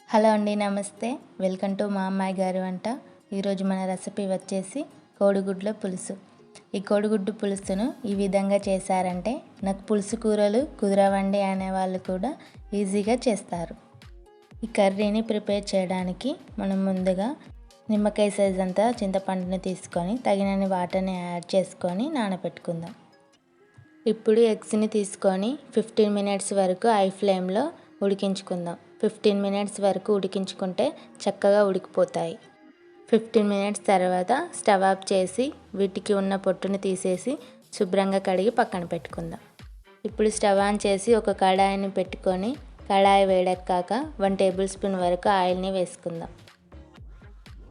Hello అండి, నమస్తే. Welcome to మా అమ్మాయి గారి వంట. ఈరోజు మన రెసిపీ వచ్చేసి కోడిగుడ్ల పులుసు. ఈ కోడిగుడ్డు పులుసును ఈ విధంగా చేశారంటే నాకు పులుసు కూరలు కుదరవండి అనే వాళ్ళు కూడా ఈజీగా చేస్తారు. ఈ కర్రీని ప్రిపేర్ చేయడానికి మనం ముందుగా నిమ్మకాయ సైజ్ అంతా చింతపండుని తీసుకొని తగినన్ని వాటర్ని యాడ్ చేసుకొని నానబెట్టుకుందాం. ఇప్పుడు ఎగ్స్ని తీసుకొని 15 మినిట్స్ వరకు హై ఫ్లేమ్లో ఉడికించుకుందాం. 15 మినిట్స్ వరకు ఉడికించుకుంటే చక్కగా ఉడికిపోతాయి. 15 మినిట్స్ తర్వాత స్టవ్ ఆఫ్ చేసి వీటికి ఉన్న పొట్టుని తీసేసి శుభ్రంగా కడిగి పక్కన పెట్టుకుందాం. ఇప్పుడు స్టవ్ ఆన్ చేసి ఒక కడాయిని పెట్టుకొని కడాయి వేడెక్కాక 1 టేబుల్ స్పూన్ వరకు ఆయిల్ని వేసుకుందాం.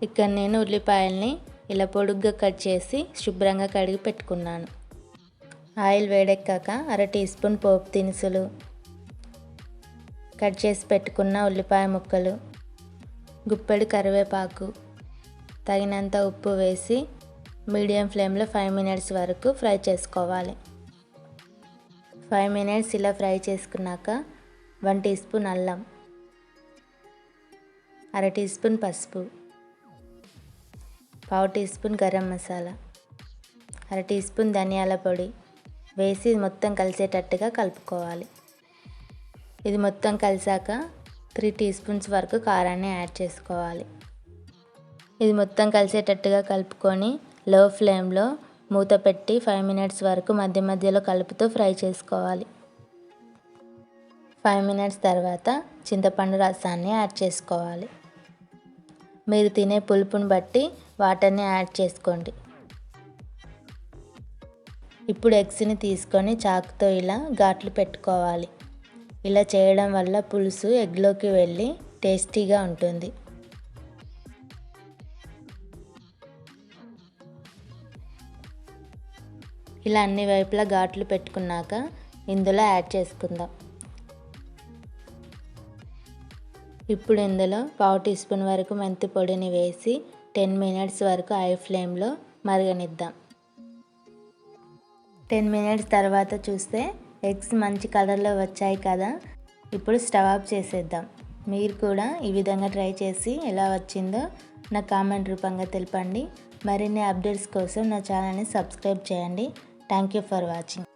ఇక్కడ నేను ఉల్లిపాయల్ని ఇలా పొడుగ్గా కట్ చేసి శుభ్రంగా కడిగి పెట్టుకున్నాను. ఆయిల్ వేడెక్కాక 1/2 టీ స్పూన్ పోపు దినుసులు, కట్ చేసి పెట్టుకున్న ఉల్లిపాయ ముక్కలు, గుప్పెడు కరివేపాకు, తగినంత ఉప్పు వేసి మీడియం ఫ్లేమ్లో 5 మినిట్స్ వరకు ఫ్రై చేసుకోవాలి. 5 మినిట్స్ ఇలా ఫ్రై చేసుకున్నాక 1 టీ స్పూన్ అల్లం, 1/2 టీ స్పూన్ పసుపు, 1/2 teaspoon garam masala, 1/2 teaspoon ధనియాల పొడి వేసి మొత్తం కలిసేటట్టుగా కలుపుకోవాలి. ఇది మొత్తం కలిసాక 3 టీ స్పూన్స్ వరకు కారాన్ని యాడ్ చేసుకోవాలి. ఇది మొత్తం కలిసేటట్టుగా కలుపుకొని లో ఫ్లేమ్లో మూత పెట్టి 5 మినిట్స్ వరకు మధ్య మధ్యలో కలుపుతూ ఫ్రై చేసుకోవాలి. 5 మినిట్స్ తర్వాత చింతపండు రసాన్ని యాడ్ చేసుకోవాలి. మీరు తినే పులుపుని బట్టి వాటర్ని యాడ్ చేసుకోండి. ఇప్పుడు ఎగ్స్ని తీసుకొని చాకుతో ఇలా ఘాట్లు పెట్టుకోవాలి. ఇలా చేయడం వల్ల పులుసు ఎగ్లోకి వెళ్ళి టేస్టీగా ఉంటుంది. ఇలా అన్ని వైపులా ఘాట్లు పెట్టుకున్నాక ఇందులో యాడ్ చేసుకుందాం. ఇప్పుడు ఇందులో 1/2 టీ స్పూన్ వరకు మెంతి పొడిని వేసి 10 మినిట్స్ వరకు హై ఫ్లేమ్లో మరగనిద్దాం. 10 మినిట్స్ తర్వాత చూస్తే ఎగ్స్ మంచి కలర్లో వచ్చాయి కదా. ఇప్పుడు స్టవ్ ఆఫ్ చేసేద్దాం. మీరు కూడా ఈ విధంగా ట్రై చేసి ఎలా వచ్చిందో నా కామెంట్ రూపంగా తెలపండి. మరిన్ని అప్డేట్స్ కోసం నా ఛానల్ని సబ్స్క్రైబ్ చేయండి. Thank you for watching.